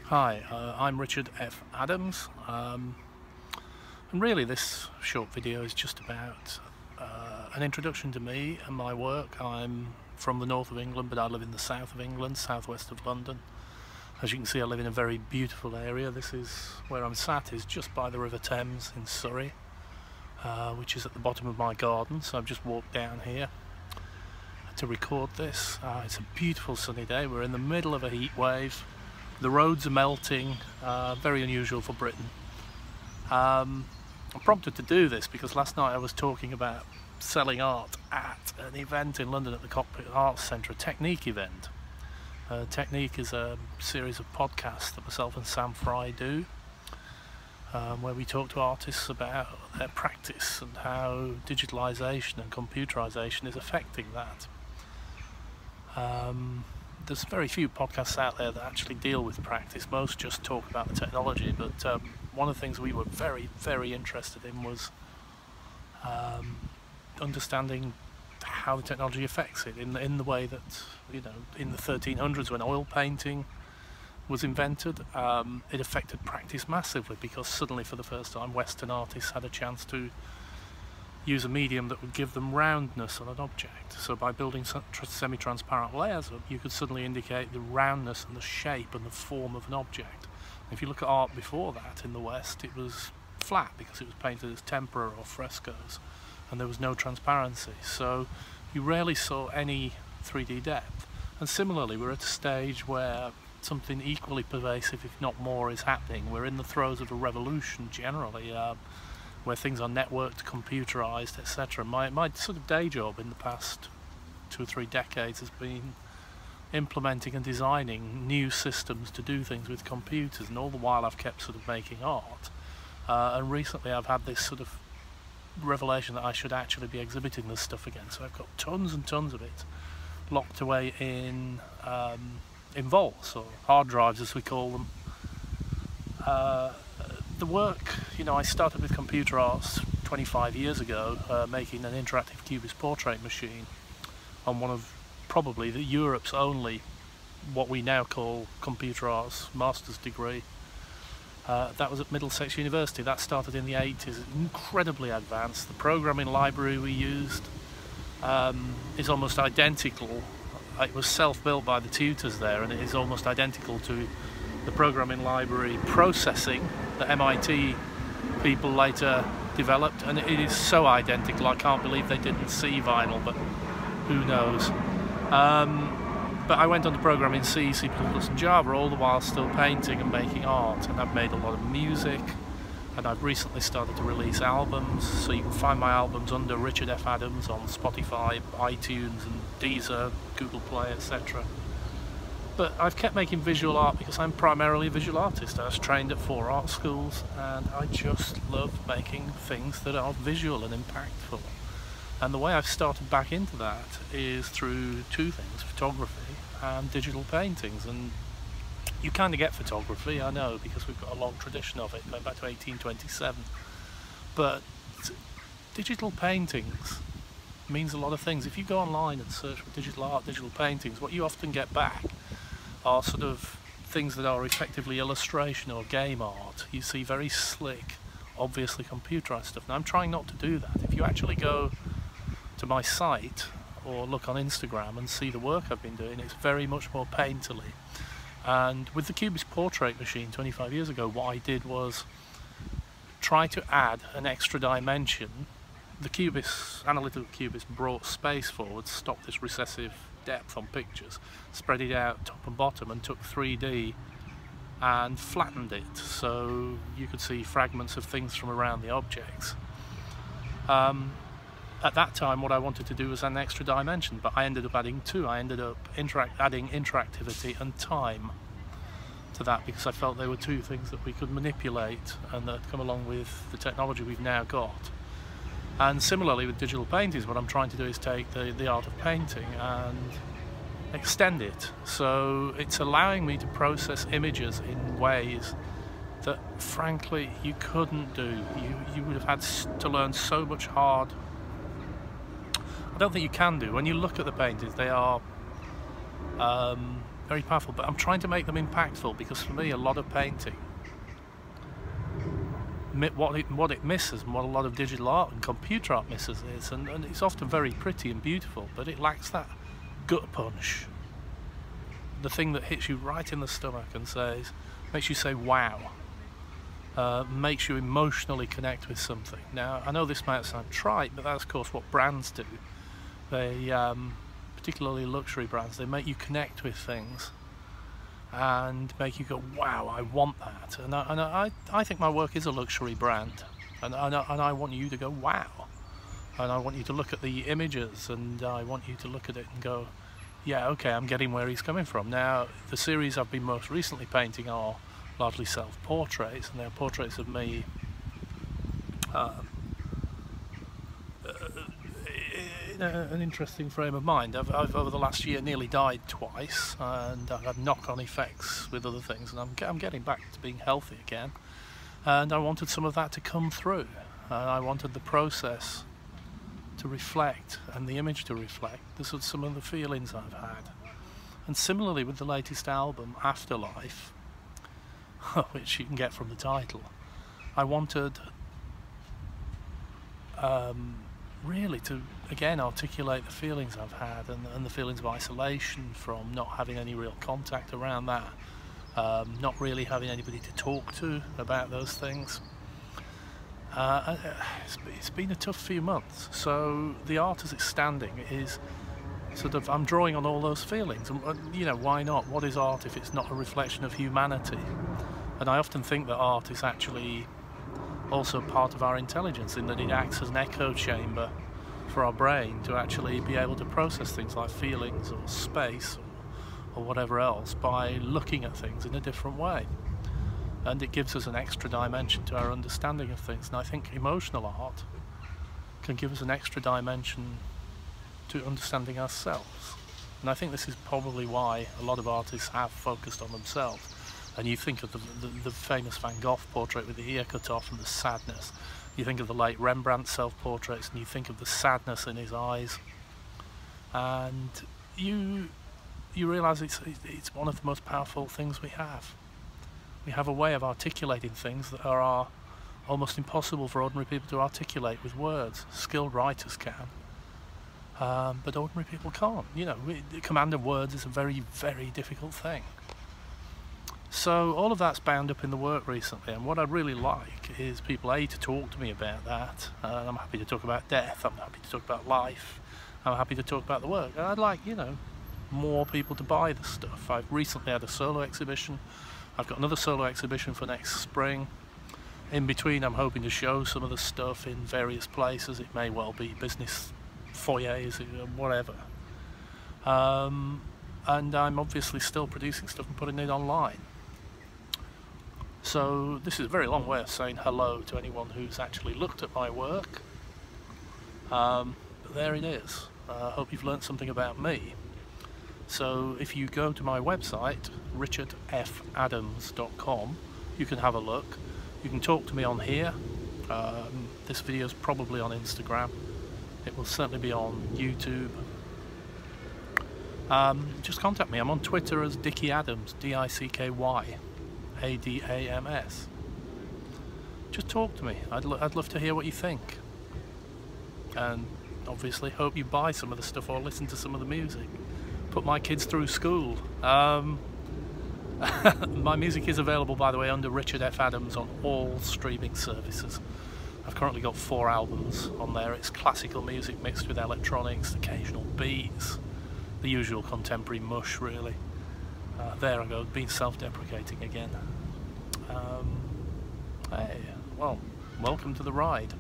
Hi, I'm Richard F. Adams, and really this short video is just about an introduction to me and my work. I'm from the north of England, but I live in the south of England, southwest of London. As you can see, I live in a very beautiful area. This is where I'm sat, is just by the River Thames in Surrey, which is at the bottom of my garden, so I've just walked down here to record this. It's a beautiful sunny day. We're in the middle of a heat wave. The roads are melting, very unusual for Britain. I'm prompted to do this because last night I was talking about selling art at an event in London at the Cockpit Arts Centre, a Technique event. Technique is a series of podcasts that myself and Sam Fry do, where we talk to artists about their practice and how digitalisation and computerisation is affecting that. There's very few podcasts out there that actually deal with practice. Most just talk about the technology, but one of the things we were very, very interested in was understanding how the technology affects it in the way that, you know, in the 1300s when oil painting was invented, it affected practice massively because suddenly for the first time Western artists had a chance to use a medium that would give them roundness on an object. So by building semi-transparent layers up, you could suddenly indicate the roundness and the shape and the form of an object. If you look at art before that in the West, it was flat because it was painted as tempera or frescoes and there was no transparency, so you rarely saw any 3D depth. And similarly, we're at a stage where something equally pervasive, if not more, is happening. We're in the throes of a revolution generally, where things are networked, computerized, etc. My sort of day job in the past 2 or 3 decades has been implementing and designing new systems to do things with computers, and all the while I've kept sort of making art. And recently I've had this sort of revelation that I should actually be exhibiting this stuff again. So I've got tons and tons of it locked away in vaults, or hard drives as we call them. The work, you know, I started with computer arts 25 years ago, making an interactive cubist portrait machine on one of probably Europe's only what we now call computer arts master's degree. That was at Middlesex University. That started in the 80s, incredibly advanced. The programming library we used is almost identical. It was self-built by the tutors there, and it is almost identical to the programming library processing that MIT people later developed, and it is so identical. I can't believe they didn't see vinyl, but who knows. But I went on to program in C, C++ and Java, all the while still painting and making art, and I've made a lot of music, and I've recently started to release albums, so you can find my albums under Richard F. Adams on Spotify, iTunes and Deezer, Google Play, etc. But I've kept making visual art because I'm primarily a visual artist. I was trained at 4 art schools, and I just love making things that are visual and impactful. And the way I've started back into that is through 2 things, photography and digital paintings. And you kind of get photography, I know, because we've got a long tradition of it, going back to 1827. But digital paintings means a lot of things. If you go online and search for digital art, digital paintings, what you often get back are sort of things that are effectively illustration or game art. You see very slick, obviously computerized stuff. Now I'm trying not to do that. If you actually go to my site or look on Instagram and see the work I've been doing, it's very much more painterly. And with the Cubist portrait machine 25 years ago, what I did was try to add an extra dimension. The analytical cubist brought space forward, stopped this recessive depth on pictures, spread it out top and bottom, and took 3D and flattened it so you could see fragments of things from around the objects. At that time what I wanted to do was an extra dimension, but I ended up adding 2. I ended up adding interactivity and time to that because I felt they were 2 things that we could manipulate and that come along with the technology we've now got. And similarly with digital paintings, what I'm trying to do is take the art of painting and extend it. So it's allowing me to process images in ways that frankly you couldn't do. You would have had to learn so much hard. I don't think you can do. When you look at the paintings, they are very powerful, but I'm trying to make them impactful, because for me a lot of painting, what it misses, and what a lot of digital art and computer art misses is, and it's often very pretty and beautiful, but it lacks that gut punch, the thing that hits you right in the stomach and makes you say wow, makes you emotionally connect with something. Now I know this might sound trite, but that's of course what brands do. They particularly luxury brands, they make you connect with things and make you go, wow, I want that. And I think my work is a luxury brand, and I want you to go, wow. And I want you to look at the images, and I want you to look at it and go, yeah, okay, I'm getting where he's coming from. Now, the series I've been most recently painting are largely self-portraits, and they're portraits of me in an interesting frame of mind. I've over the last year nearly died twice, and I've had knock-on effects with other things, and I'm getting back to being healthy again, and I wanted some of that to come through, and I wanted the process to reflect and the image to reflect some of the feelings I've had. And similarly with the latest album, Afterlife, which you can get from the title, I wanted really to again articulate the feelings I've had, and the feelings of isolation from not having any real contact around that, not really having anybody to talk to about those things. It's been a tough few months, so the art as it's standing is sort of, I'm drawing on all those feelings, and you know, why not? What is art if it's not a reflection of humanity? And I often think that art is actually also part of our intelligence, in that it acts as an echo chamber for our brain to actually be able to process things like feelings or space or whatever else by looking at things in a different way. And it gives us an extra dimension to our understanding of things, and I think emotional art can give us an extra dimension to understanding ourselves. And I think this is probably why a lot of artists have focused on themselves. And you think of the famous Van Gogh portrait with the ear cut off and the sadness. You think of the late Rembrandt self-portraits, and you think of the sadness in his eyes, and you realise it's one of the most powerful things we have. We have a way of articulating things that are almost impossible for ordinary people to articulate with words. Skilled writers can, but ordinary people can't. You know, the command of words is a very, very difficult thing. So all of that's bound up in the work recently, and what I'd really like is people to talk to me about that. I'm happy to talk about death, I'm happy to talk about life, I'm happy to talk about the work. And I'd like, you know, more people to buy the stuff. I've recently had a solo exhibition. I've got another solo exhibition for next spring. In between, I'm hoping to show some of the stuff in various places. It may well be business foyers, whatever. And I'm obviously still producing stuff and putting it online. So this is a very long way of saying hello to anyone who's actually looked at my work. But there it is. I hope you've learned something about me. So if you go to my website, richardfadams.com, you can have a look. You can talk to me on here. This video is probably on Instagram. It will certainly be on YouTube. Just contact me. I'm on Twitter as Dickie Adams, DICKYADAMS. Just talk to me. I'd love to hear what you think. And obviously hope you buy some of the stuff or listen to some of the music. Put my kids through school. My music is available, by the way, under Richard F. Adams on all streaming services. I've currently got 4 albums on there. It's classical music mixed with electronics, occasional beats, the usual contemporary mush, really. There I go, being self-deprecating again. Hey, well, welcome to the ride.